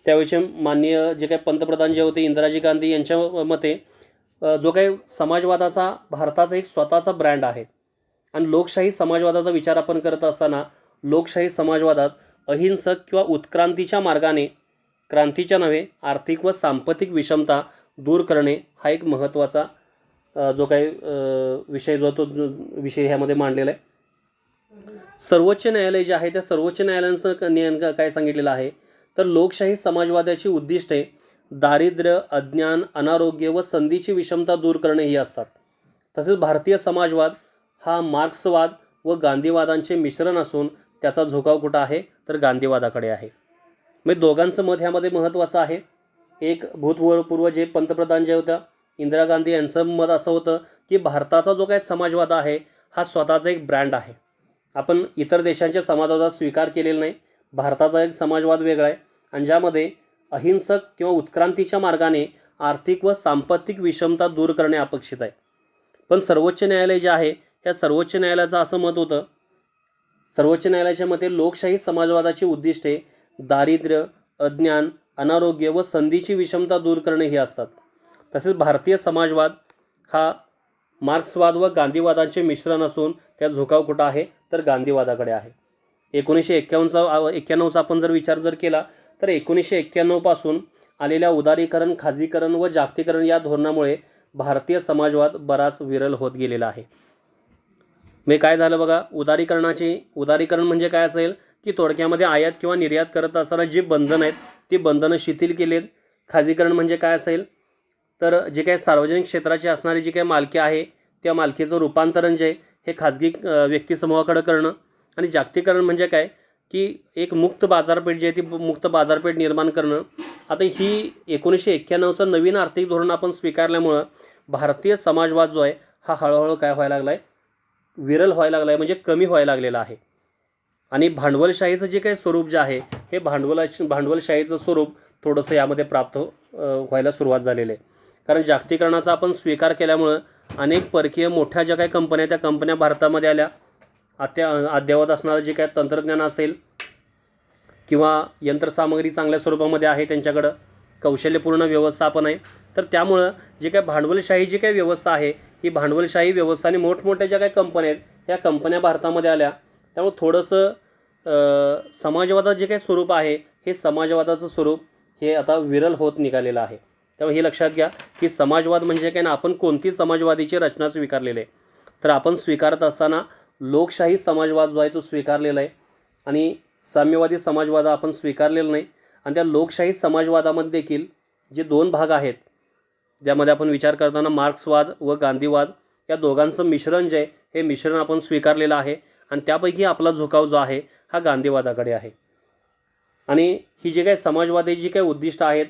त्यावेळेचे माननीय जे काही पंतप्रधान जे होते इंदिराजी गांधी यांच्या मते जो काही समाजवादाचा भारताचा एक स्वतःचा ब्रँड आहे. आणि लोकशाही समाजवादाचा विचार आपण करत असताना लोकशाही समाजवादात अहिंसक किंवा उत्क्रांतीच्या मार्गाने क्रांतीच्या नव्हे आर्थिक व सांपत्तिक विषमता दूर करणे हा एक महत्त्वाचा जो काही विषय जो तो विषय ह्यामध्ये मांडलेला आहे. सर्वोच्च न्यायालय जे आहे त्या सर्वोच्च न्यायालयाचं काय सांगितलेलं आहे तर लोकशाही समाजवादाची उद्दिष्टे दारिद्र्य, अज्ञान, अनारोग्य व संधीची विषमता दूर करणे ही असतात. तसेच भारतीय समाजवाद हा मार्क्सवाद व गांधीवादांचे मिश्रण असून त्याचा झुकाव कुठं आहे तर गांधीवादाकडे आहे. म्हणजे दोघांचं मत ह्यामध्ये महत्त्वाचं आहे. एक भूतपूर्व जे पंतप्रधान जे होत्या इंदिरा गांधी यांचं मत असं होतं की भारताचा जो काही समाजवाद आहे हा स्वतःचा एक ब्रँड आहे. आपण इतर देशांच्या समाजवादात स्वीकार केलेला नाही. भारताचा एक समाजवाद वेगळा आहे आणि ज्यामध्ये अहिंसक किंवा उत्क्रांतीच्या मार्गाने आर्थिक व सांपत्तिक विषमता दूर करणे अपेक्षित आहे. पण सर्वोच्च न्यायालय जे आहे या सर्वोच्च न्यायालयाचं असं मत होतं सर्वोच्च न्यायालयाच्या मते लोकशाही समाजवादाची उद्दिष्टे दारिद्र्य, अज्ञान, अनारोग्य व संधीची विषमता दूर करणे ही असतात. तसेच भारतीय समाजवाद हा मार्क्सवाद व गांधीवादांचे मिश्रण असून त्या झुकाव कुठं आहे तर गांधीवादाकडे आहे. 1991चा आपण जर विचार जर केला तर 1991 पासून आलेल्या उदारीकरण, खाजगीकरण व जागतिकीकरण या धोरणामुळे भारतीय समाजवाद बराच विरल होत गेलेला आहे. मी काय झालं बघा उदारीकरण म्हणजे काय असेल की थोडक्यामध्ये आयात किंवा निर्यात करत असताना जी बंधनं आहेत ती बंधनं शिथिल केलेत. खाजगीकरण म्हणजे काय असेल तर जे काही सार्वजनिक क्षेत्राची असणारी जी काही मालकी आहे त्या मालकीचं रूपांतरण जे आहे हे खाजगी व्यक्तिसमूहाकडे करणं. आणि जागतिकीकरण म्हणजे काय की एक मुक्त बाजारपेठ जी आहे ती मुक्त बाजारपेठ निर्माण करणं. आता ही 1991चं नवीन आर्थिक धोरण आपण स्वीकारल्यामुळं भारतीय समाजवाद जो आहे हा हळूहळू काय व्हायला लागला आहे विरल व्हायला लागला आहे म्हणजे कमी व्हायला लागलेला आहे. आणि भांडवलशाहीचं जे काही स्वरूप जे आहे हे भांडवलशाहीचं स्वरूप थोडंसं यामध्ये प्राप्त व्हायला सुरुवात झालेली आहे. कारण जागतिकीकरणाचा आपण स्वीकार केल्यामुळं अनेक परकीय मोठ्या ज्या काही कंपन्या त्या कंपन्या भारतामध्ये आल्या. अद्ययावत असणारं जे काही तंत्रज्ञान असेल किंवा यंत्रसामग्री चांगल्या स्वरूपामध्ये आहे त्यांच्याकडं कौशल्यपूर्ण व्यवस्थापन आहे. तर त्यामुळं जे काही भांडवलशाही जी काही व्यवस्था आहे ही भांडवलशाही व्यवस्था आणि मोठमोठ्या ज्या काही कंपन्या आहेत ह्या कंपन्या भारतामध्ये आल्या. त्यामुळे थोडंसं समाजवादाचं जे काही स्वरूप आहे हे समाजवादाचं स्वरूप हे आता विरल होत निघालेलं आहे. त्यामुळे हे लक्षात घ्या की समाजवाद म्हणजे काय ना आपण कोणती समाजवादीची रचना स्वीकारलेली आहे तर आपण स्वीकारत असताना लोकशाही समाजवाद जो आहे तो स्वीकारलेला आहे आणि साम्यवादी समाजवाद आपण स्वीकारलेला नाही. आणि त्या लोकशाही समाजवादामध्ये देखील जे दोन भाग आहेत ज्यामध्ये आपण विचार करताना मार्क्सवाद व गांधीवाद या दोघांचं मिश्रण जे आहे हे मिश्रण आपण स्वीकारलेलं आहे आणि त्यापैकी आपला झुकाव जो आहे हा गांधीवादाकडे आहे. आणि ही जे काही समाजवादी जी काही उद्दिष्ट आहेत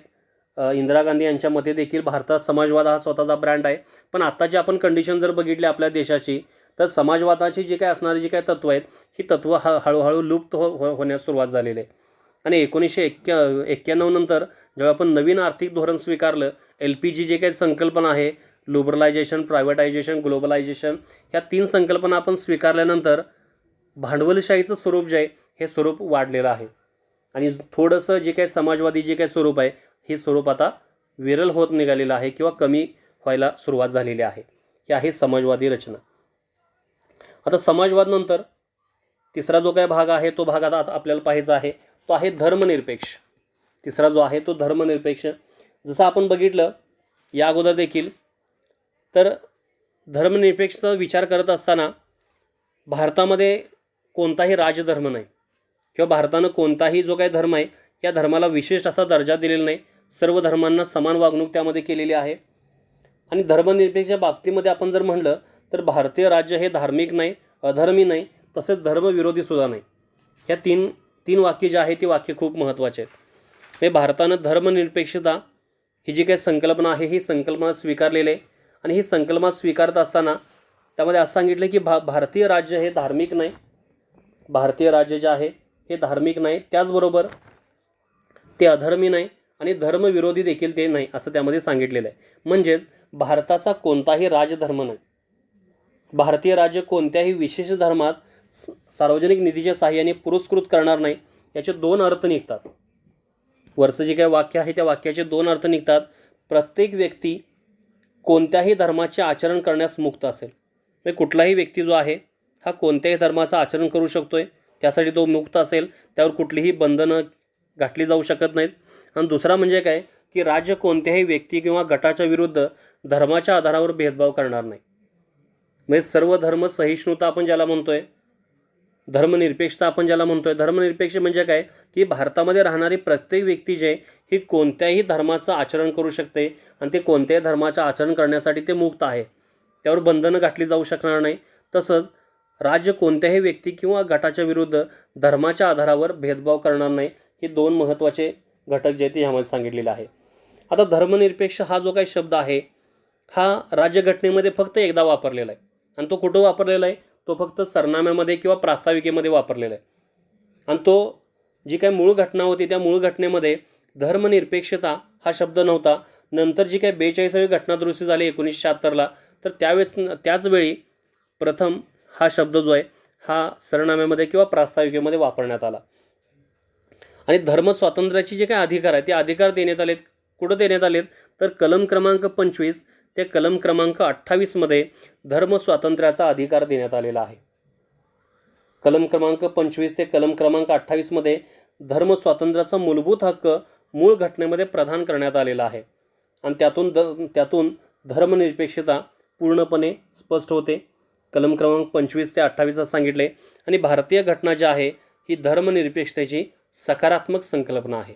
इंदिरा गांधी यांच्या मते देखील भारतात समाजवाद हा स्वतःचा ब्रँड आहे. पण आत्ताची आपण कंडिशन जर बघितली आपल्या देशाची तर समाजवादाची जी काही असणारी जी काही तत्त्व आहेत ही तत्त्व हळूहळू लुप्त होण्यास सुरुवात झालेली आहे. आणि 1991 नंतर जेव्हा आपण नवीन आर्थिक धोरण स्वीकारलं LPG जे काही संकल्पना आहे लिबरलायझेशन, प्रायव्हेटायझेशन, ग्लोबलायझेशन ह्या 3 संकल्पना आपण स्वीकारल्यानंतर भांडवलशाहीचं स्वरूप जे आहे हे स्वरूप वाढलेलं आहे. आणि थोडंसं जे काही समाजवादी जे काही स्वरूप आहे हे स्वरूप आता विरल होत निघालेलं आहे किंवा कमी व्हायला सुरुवात झालेली आहे. ही आहे समाजवादी रचना. आता समाजवाद नंतर तिसरा जो काही भाग आहे तो भाग आता आपल्याला पाहायचा आहे तो आहे धर्मनिरपेक्ष. तिसरा जो आहे तो धर्मनिरपेक्ष. जसं आपण बघितलं या अगोदर देखील तर धर्मनिरपेक्षचा विचार करत असताना भारतामध्ये कोणताही राजधर्म नाही किंवा भारतानं कोणताही जो काही धर्म आहे या धर्माला विशिष्ट असा दर्जा दिलेला नाही. सर्व धर्मांना समान वागणूक त्यामध्ये केलेली आहे. आणि धर्मनिरपेक्षच्या बाबतीमध्ये आपण जर म्हणलं तर भारतीय राज्य हे धार्मिक नाही, अधर्मी नाही, तसेच धर्मविरोधीसुद्धा नाही. ह्या तीन वाक्य जे आहे ती वाक्य खूप महत्त्वाचे आहेत. हे भारतानं धर्मनिरपेक्षता ही जी काही संकल्पना आहे ही संकल्पना स्वीकारलेली आहे. आणि ही संकल्पना स्वीकारत असताना त्यामध्ये असं सांगितलं की भारतीय राज्य हे धार्मिक नाही, भारतीय राज्य जे आहे हे धार्मिक नाही, त्याचबरोबर ते अधर्मी नाही आणि धर्मविरोधी देखील ते नाही, असं त्यामध्ये सांगितलेलं आहे. म्हणजेच भारताचा कोणताही राजधर्म नाही, भारतीय राज्य कोणत्याही विशेष धर्मात सार्वजनिक निधीच्या साहाय्याने पुरस्कृत करणार नाही. याचे दोन अर्थ निघतात. वरचं जे काही वाक्य आहे त्या वाक्याचे दोन अर्थ निघतात. प्रत्येक व्यक्ती कोणत्याही धर्माचे आचरण करण्यास मुक्त असेल, म्हणजे कुठलाही व्यक्ती जो आहे हा कोणत्याही धर्माचं आचरण करू शकतोय, त्यासाठी तो मुक्त असेल, त्यावर कुठलीही बंधनं घातली जाऊ शकत नाहीत. आणि दुसरा म्हणजे काय की राज्य कोणत्याही व्यक्ती किंवा गटाच्या विरुद्ध धर्माच्या आधारावर भेदभाव करणार नाही. म्हणजे सर्व धर्म सहिष्णुता आपण ज्याला म्हणतोय, धर्मनिरपेक्षता आपण ज्याला म्हणतोय, धर्मनिरपेक्ष म्हणजे काय की भारतामध्ये राहणारी प्रत्येक व्यक्ती जे ही कोणत्याही धर्माचं आचरण करू शकते आणि ते कोणत्याही धर्माचं आचरण करण्यासाठी ते मुक्त आहे, त्यावर बंधनं घातली जाऊ शकणार नाही. तसंच राज्य कोणत्याही व्यक्ती किंवा गटाच्या विरुद्ध धर्माच्या आधारावर भेदभाव करणार नाही. हे दोन महत्त्वाचे घटक जे ते ह्यामध्ये सांगितलेले आहे. आता धर्मनिरपेक्ष हा जो काही शब्द आहे हा राज्यघटनेमध्ये फक्त एकदा वापरलेला आहे. आणि तो कुठं वापरलेला आहे? तो फक्त सरनाम्यामध्ये किंवा प्रास्ताविकेमध्ये वापरलेला आहे. आणि तो जी काही मूळ घटना होती त्या मूळ घटनेमध्ये धर्मनिरपेक्षता हा शब्द नव्हता. नंतर जी काही 42वी घटनादुरुस्ती झाली 1976ला, तर त्याचवेळी प्रथम हा शब्द जो आहे हा सरनाम्यामध्ये किंवा प्रास्ताविकेमध्ये वापरण्यात आला. आणि धर्मस्वातंत्र्याचे जे काही अधिकार आहेत ते अधिकार देण्यात आलेत. कुठं देण्यात आलेत? तर कलम क्रमांक 25 ते कलम क्रमांक 28मध्ये धर्मस्वातंत्र्याचा अधिकार देण्यात आलेला आहे. कलम क्रमांक 25 ते कलम क्रमांक 28मध्ये धर्मस्वातंत्र्याचा मूलभूत हक्क मूळ घटनेमध्ये प्रदान करण्यात आलेला आहे. आणि त्यातून धर्मनिरपेक्षता पूर्णपणे स्पष्ट होते. कलम क्रमांक 25 ते 28 सांगितले. आणि भारतीय घटना जी आहे ही धर्मनिरपेक्षतेची सकारात्मक संकल्पना आहे.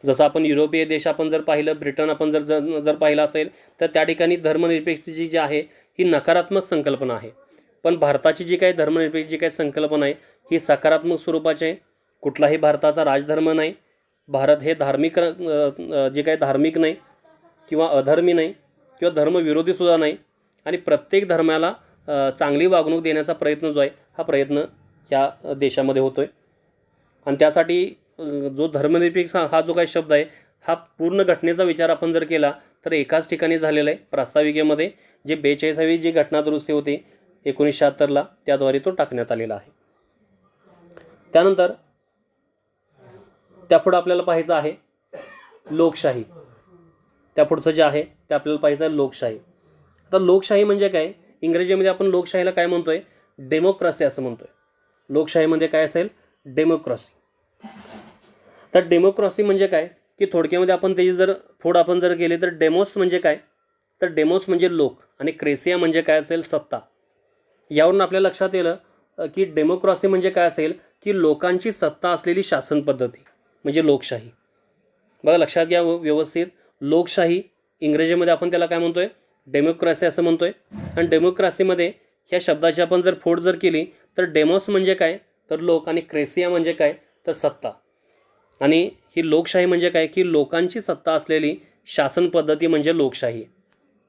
जसं आपण युरोपीय देश आपण जर पाहिलं, ब्रिटन आपण जर पाहिलं असेल, तर त्या ठिकाणी धर्मनिरपेक्षतेची जी आहे ही नकारात्मक संकल्पना आहे. पण भारताची जी काही धर्मनिरपेक्ष जी काही संकल्पना आहे ही सकारात्मक स्वरूपाची आहे. कुठलाही भारताचा राजधर्म नाही, भारत हे धार्मिक जे काही धार्मिक नाही किंवा अधर्मी नाही किंवा धर्मविरोधीसुद्धा नाही. आणि प्रत्येक धर्माला चांगली वागणूक देण्याचा प्रयत्न जो आहे हा प्रयत्न ह्या देशामध्ये होतो आहे. आणि त्यासाठी जो धर्मनिरपेक्ष हा जो काही शब्द आहे हा पूर्ण घटनेचा विचार आपण जर केला तर एकाच ठिकाणी झालेला आहे, प्रास्ताविकेमध्ये. जे 42वी जी घटनादुरुस्ती होती 1976ला त्याद्वारे तो टाकण्यात आलेला आहे. त्यानंतर त्यापुढं आपल्याला पाहायचं आहे लोकशाही. त्यापुढचं जे आहे ते आपल्याला पाहायचं आहे लोकशाही. आता लोकशाही म्हणजे काय? इंग्रजीमध्ये आपण लोकशाहीला काय म्हणतोय? डेमोक्रसी असं म्हणतोय. लोकशाहीमध्ये काय असेल? डेमोक्रसी. तर डेमोक्रसी म्हणजे काय की थोडक्यामध्ये आपण त्याची जर फोड आपण जर केली तर डेमोस म्हणजे काय? तर डेमोस म्हणजे लोक आणि क्रेसिया म्हणजे काय असेल? सत्ता. यावरून आपल्या लक्षात येतं की डेमोक्रसी म्हणजे काय असेल की लोकांची सत्ता असलेली शासन पद्धती म्हणजे लोकशाही. बघा लक्षात घ्या व्यवस्थित. लोकशाही इंग्रजीमध्ये आपण त्याला काय म्हणतोय? डेमोक्रसी असं म्हणतोय. आणि डेमोक्रसीमध्ये ह्या शब्दाची आपण जर फोड जर केली तर डेमोस म्हणजे काय? तर लोक. आणि क्रेसिया म्हणजे काय? तर सत्ता. आणि ही लोकशाही म्हणजे काय की लोकांची सत्ता असलेली शासन पद्धती म्हणजे लोकशाही.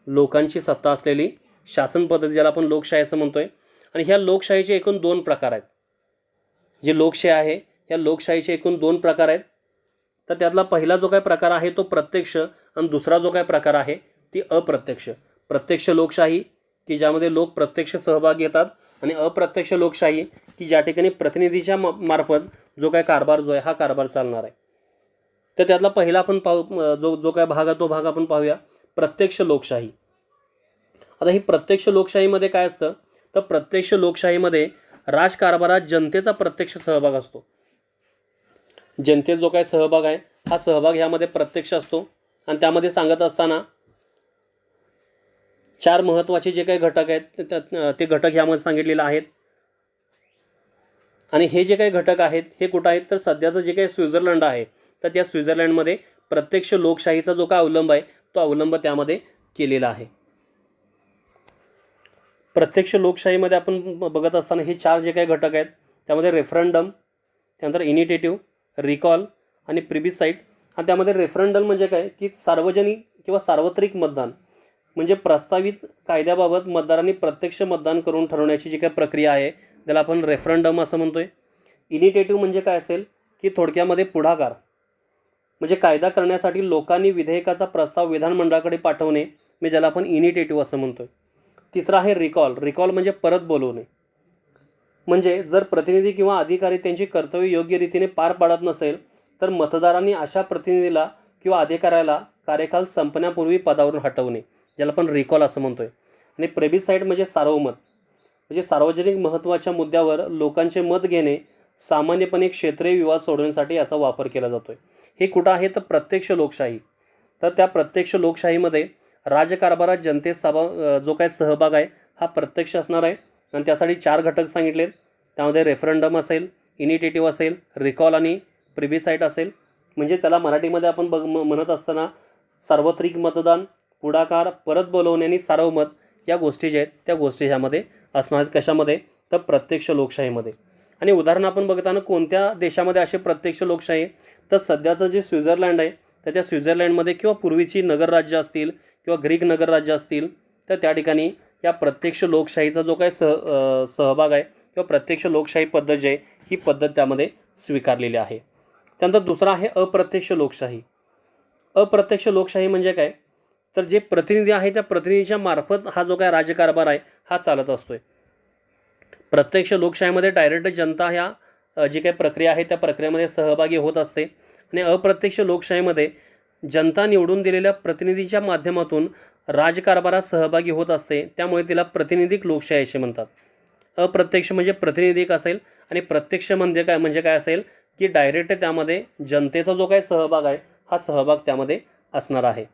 लोकांची सत्ता असलेली शासन पद्धती ज्याला आपण लोकशाही असं म्हणतोय. आणि ह्या लोकशाहीचे एकूण 2 प्रकार आहेत. जी लोकशाही आहे ह्या लोकशाहीचे एकूण 2 प्रकार आहेत. तर त्यातला पहिला जो काही प्रकार आहे तो प्रत्यक्ष आणि दुसरा जो काही प्रकार आहे ती अप्रत्यक्ष. प्रत्यक्ष लोकशाही की ज्यामध्ये लोक प्रत्यक्ष सहभाग घेतात आणि अप्रत्यक्ष लोकशाही की ज्या ठिकाणी प्रतिनिधीच्या मार्फत जो काय कारभार जो आहे हा कारभार चालणार आहे. तर त्यातला पहिला आपण जो काय भाग आहे तो भाग आपण पाहूया प्रत्यक्ष लोकशाही. आता ही प्रत्यक्ष लोकशाहीमध्ये काय असतं? तर प्रत्यक्ष लोकशाहीमध्ये राजकारभारात जनतेचा प्रत्यक्ष सहभाग असतो. जनतेचा जो काय सहभाग आहे हा सहभाग ह्यामध्ये प्रत्यक्ष असतो. आणि त्यामध्ये सांगत असताना 4 महत्त्वाचे जे काही घटक आहेत ते घटक ह्यामध्ये सांगितलेले आहेत. आणि हे जे काही घटक आहेत हे कुठं आहेत? तर सध्याचं जे काही स्वित्झर्लंड आहे तर त्या स्वित्झर्लंडमध्ये प्रत्यक्ष लोकशाहीचा जो काय अवलंब आहे तो अवलंब त्यामध्ये केलेला आहे. प्रत्यक्ष लोकशाहीमध्ये आपण बघत असताना हे 4 जे काही घटक आहेत त्यामध्ये रेफरंडम, त्यानंतर इनिटेटिव्ह, रिकॉल आणि प्रिबिसाईट. आणि त्यामध्ये रेफरंडम म्हणजे काय की सार्वजनिक किंवा सार्वत्रिक मतदान, म्हणजे प्रस्तावित कायद्याबाबत मतदारांनी प्रत्यक्ष मतदान करून ठरवण्याची जी काही प्रक्रिया आहे त्याला आपण रेफरंडम असं म्हणतोय. इनिटेटिव्ह म्हणजे काय असेल की थोडक्यामध्ये पुढाकार, म्हणजे कायदा करण्यासाठी लोकांनी विधेयकाचा प्रस्ताव विधानमंडळाकडे पाठवणे, म्हणजे ज्याला आपण इनिटेटिव्ह असं म्हणतोय. तिसरा आहे रिकॉल. रिकॉल म्हणजे परत बोलवणे, म्हणजे जर प्रतिनिधी किंवा अधिकारी त्यांची कर्तव्य योग्य रीतीने पार पाडत नसेल तर मतदारांनी अशा प्रतिनिधीला किंवा अधिकाऱ्याला कार्यकाल संपण्यापूर्वी पदावरून हटवणे, ज्याला आपण रिकॉल असं म्हणतोय. आणि प्रेबिसाईट म्हणजे सार्वमत, म्हणजे सार्वजनिक महत्त्वाच्या मुद्द्यावर लोकांचे मत घेणे, सामान्यपणे क्षेत्रीय विवाद सोडवण्यासाठी याचा वापर केला जातोय. हे कुठं आहे तर प्रत्यक्ष लोकशाही. तर त्या प्रत्यक्ष लोकशाहीमध्ये राजकारभारात जो काय सहभाग आहे हा प्रत्यक्ष असणार आहे. आणि त्यासाठी 4 घटक सांगितलेत. त्यामध्ये रेफरंडम असेल, इनिटेटिव्ह असेल, रिकॉल आणि प्रिबिसाईट असेल. म्हणजे त्याला मराठीमध्ये आपण म्हणत असताना सार्वत्रिक मतदान, पुढाकार, परत बोलवणे आणि सार्वमत या गोष्टी ज्या आहेत त्या गोष्टी ह्यामध्ये असणार आहेत. कशामध्ये तर प्रत्यक्ष लोकशाहीमध्ये. आणि उदाहरण आपण बघताना कोणत्या देशामध्ये असे प्रत्यक्ष लोकशाही, तर सध्याचं जे स्वित्झर्लंड आहे तर त्या स्वित्झर्लंडमध्ये किंवा पूर्वीची नगरराज्य असतील किंवा ग्रीक नगरराज्य असतील तर त्या ठिकाणी या प्रत्यक्ष लोकशाहीचा जो काही सहभाग आहे किंवा प्रत्यक्ष लोकशाही पद्धत जी आहे ही पद्धत त्यामध्ये स्वीकारलेली आहे. त्यानंतर दुसरा आहे अप्रत्यक्ष लोकशाही. अप्रत्यक्ष लोकशाही म्हणजे काय तर जे प्रतिनिधी आहे त्या प्रतिनिधीच्या मार्फत हा जो काय राज्यकारभार आहे हा चालत असतोय. प्रत्यक्ष लोकशाहीमध्ये डायरेक्ट जनता ह्या जी काही प्रक्रिया आहे त्या प्रक्रियेमध्ये सहभागी होत असते. आणि अप्रत्यक्ष लोकशाहीमध्ये जनता निवडून दिलेल्या प्रतिनिधीच्या माध्यमातून राजकारभारात सहभागी होत असते, त्यामुळे तिला प्रातिनिधिक लोकशाही असे म्हणतात. अप्रत्यक्ष म्हणजे प्रातिनिधिक असेल आणि प्रत्यक्ष म्हणजे काय असेल की डायरेक्ट त्यामध्ये जनतेचा जो काही सहभाग आहे हा सहभाग त्यामध्ये असणार आहे.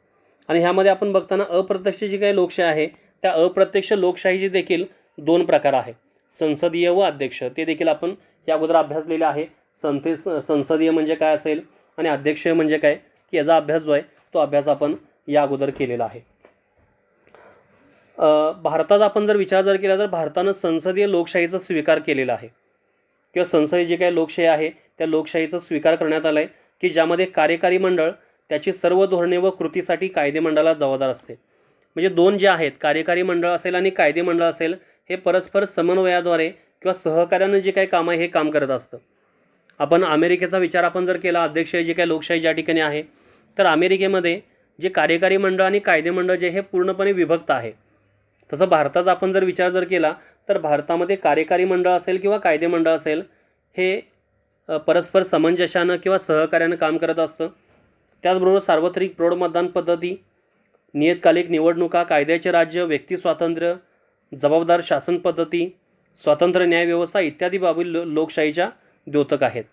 आणि ह्यामध्ये आपण बघताना अप्रत्यक्ष जी काही लोकशाही आहे त्या अप्रत्यक्ष लोकशाहीचे देखील 2 प्रकार आहे, संसदीय व अध्यक्ष. ते देखील आपण या अगोदर अभ्यासलेले आहे. संसदीय म्हणजे काय असेल आणि अध्यक्षीय म्हणजे काय की याचा अभ्यास जो आहे तो अभ्यास आपण या अगोदर केलेला आहे. भारतात आपण जर विचार केला तर भारतानं संसदीय लोकशाहीचा स्वीकार केलेला आहे किंवा संसदीय जी काही लोकशाही आहे त्या लोकशाहीचा स्वीकार करण्यात आला आहे की ज्यामध्ये कार्यकारी मंडळ त्याची सर्व धोरणे व कृतीसाठी कायदेमंडळाला जबाबदार असते. म्हणजे 2 जे आहेत, कार्यकारी मंडळ असेल आणि कायदेमंडळ असेल, हे परस्पर समन्वयाद्वारे किंवा सहकार्यानं जे काही काम आहे हे काम करत असतं. आपण अमेरिकेचा विचार आपण जर केला, अध्यक्षीय जी काही लोकशाही ज्या ठिकाणी आहे तर अमेरिकेमध्ये जे कार्यकारी मंडळ आणि कायदेमंडळ जे हे पूर्णपणे विभक्त आहे. तसं भारताचा आपण जर विचार केला तर भारतामध्ये कार्यकारी मंडळ असेल किंवा कायदेमंडळ असेल हे परस्पर सामंजस्यानं किंवा सहकार्यानं काम करत असतं. त्याचबरोबर सार्वत्रिक प्रौढ मतदान पद्धती, नियतकालिक निवडणुका, कायद्याचे राज्य, व्यक्ती स्वातंत्र्य, जबाबदार शासन पद्धती, स्वतंत्र न्यायव्यवस्था इत्यादी बाबी लोकशाहीच्या द्योतक आहेत.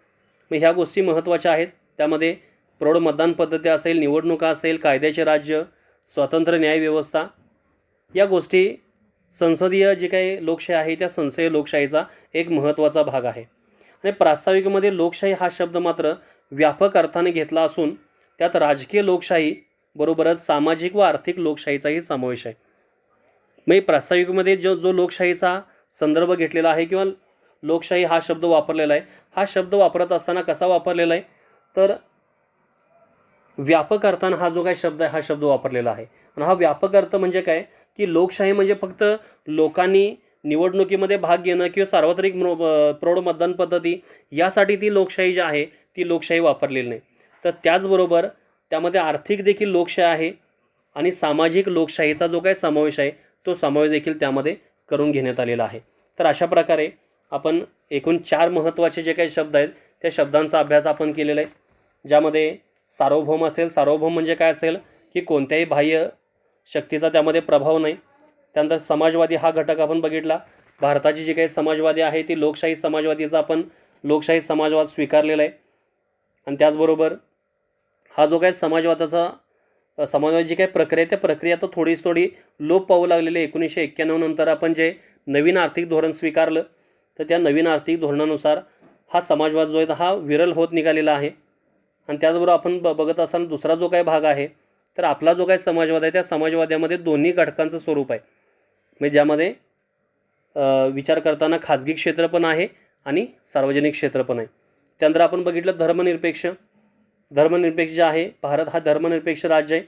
मग ह्या गोष्टी महत्त्वाच्या आहेत. त्यामध्ये प्रौढ मतदान पद्धती असेल, निवडणुका असेल, कायद्याचे राज्य, स्वतंत्र न्यायव्यवस्था या गोष्टी संसदीय जी काही लोकशाही आहे त्या संसदीय लोकशाहीचा एक महत्त्वाचा भाग आहे. आणि प्रास्ताविकेमध्ये लोकशाही हा शब्द मात्र व्यापक अर्थाने घेतला असून त्यात राजकीय लोकशाही बरोबरच सामाजिक व आर्थिक लोकशाहीचाही समावेश आहे. मग प्रास्ताविकेमध्ये जो लोकशाहीचा संदर्भ घेतलेला आहे किंवा लोकशाही हा शब्द वापरलेला आहे, हा शब्द वापरत असताना कसा वापरलेला आहे तर व्यापक अर्थानं हा जो काही शब्द आहे हा शब्द वापरलेला आहे. आणि हा व्यापक अर्थ म्हणजे काय की लोकशाही म्हणजे फक्त लोकांनी निवडणुकीमध्ये भाग घेणं किंवा सार्वत्रिक प्रौढ मतदान पद्धती यासाठी ती लोकशाही जी आहे ती लोकशाही वापरलेली नाही, तर त्याचबरोबर त्यामध्ये आर्थिक देखील लोकशाही आहे आणि सामाजिक लोकशाहीचा जो काही समावेश आहे तो समावेश देखील त्यामध्ये करून घेण्यात आलेला आहे. तर अशा प्रकारे आपण एकूण 4 महत्त्वाचे जे काही शब्द आहेत त्या शब्दांचा अभ्यास आपण केलेला आहे. ज्यामध्ये सार्वभौम असेल, सार्वभौम म्हणजे काय असेल की कोणत्याही बाह्य शक्तीचा त्यामध्ये प्रभाव नाही. त्यानंतर समाजवादी हा घटक आपण बघितला. भारताची जी काही समाजवादी आहे ती लोकशाही समाजवादीचा आपण लोकशाही समाजवाद स्वीकारलेला आहे. आणि त्याचबरोबर हा जो काही समाजवादी जी काही प्रक्रिया त्या प्रक्रिया तर थोडी लोप पाहू लागलेली आहे. 1991 नंतर आपण जे नवीन आर्थिक धोरण स्वीकारलं तर त्या नवीन आर्थिक धोरणानुसार हा समाजवाद जो आहे हा विरल होत निघालेला आहे. आणि त्याचबरोबर आपण बघत असताना दुसरा जो काही भाग आहे तर आपला जो काही समाजवाद आहे त्या समाजवादामध्ये दोन्ही घटकांचं स्वरूप आहे. म्हणजे ज्यामध्ये विचार करताना खाजगी क्षेत्र पण आहे आणि सार्वजनिक क्षेत्र पण आहे. त्यानंतर आपण बघितलं धर्मनिरपेक्ष. धर्मनिरपेक्ष जे आहे, भारत हा धर्मनिरपेक्ष राज्य आहे.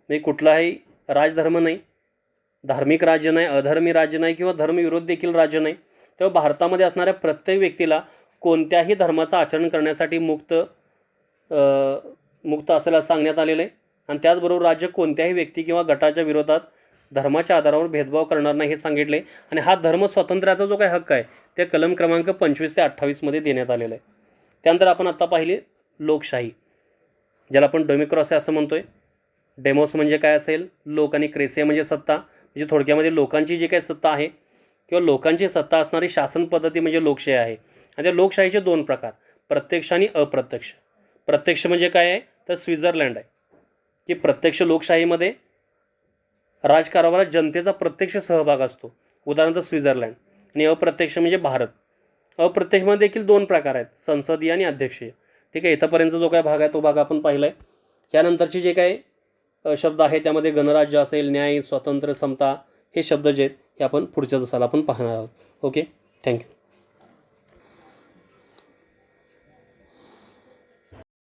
म्हणजे कुठलाही राजधर्म नाही, धार्मिक राज्य नाही, अधर्मी राज्य नाही किंवा धर्मविरोध देखील राज्य नाही. तेव्हा भारतामध्ये असणाऱ्या प्रत्येक व्यक्तीला कोणत्याही धर्माचं आचरण करण्यासाठी मुक्त असायला सांगण्यात आलेलं आहे. आणि त्याचबरोबर राज्य कोणत्याही व्यक्ती किंवा गटाच्या विरोधात धर्माच्या आधारावर भेदभाव करणार नाही हे सांगितले. आणि हा धर्म स्वातंत्र्याचा जो काही हक्क आहे ते कलम क्रमांक 25 ते 28 देण्यात आलेला आहे. त्यानंतर आपण आत्ता पाहिले लोकशाही, ज्याला आपण डेमोक्रॉसी असं म्हणतोय. डेमोस म्हणजे काय असेल, लोक, आणि क्रेसिया म्हणजे सत्ता. म्हणजे थोडक्यामध्ये लोकांची जी काही सत्ता आहे किंवा लोकांची सत्ता असणारी शासन पद्धती म्हणजे लोकशाही आहे. आणि त्या लोकशाहीचे दोन प्रकार, प्रत्यक्ष आणि अप्रत्यक्ष. प्रत्यक्ष म्हणजे काय आहे तर स्वित्झर्लंड आहे, की प्रत्यक्ष लोकशाहीमध्ये राजकारभारात जनतेचा प्रत्यक्ष सहभाग असतो, उदाहरणार्थ स्वित्झर्लंड. आणि अप्रत्यक्ष म्हणजे भारत. अप्रत्यक्षमध्ये देखील दोन प्रकार आहेत, संसदीय आणि अध्यक्षीय. ठीक आहे, इथंपर्यंत जो काय भाग आहे तो भाग आपण पाहिला आहे. यानंतरचे जे काही शब्द आहे त्यामध्ये गणराज्य असेल, न्याय, स्वातंत्र्य, समता, हे शब्द जे आहेत हे आपण पुढच्या दिवसाला आपण पाहणार आहोत. Okay, thank you.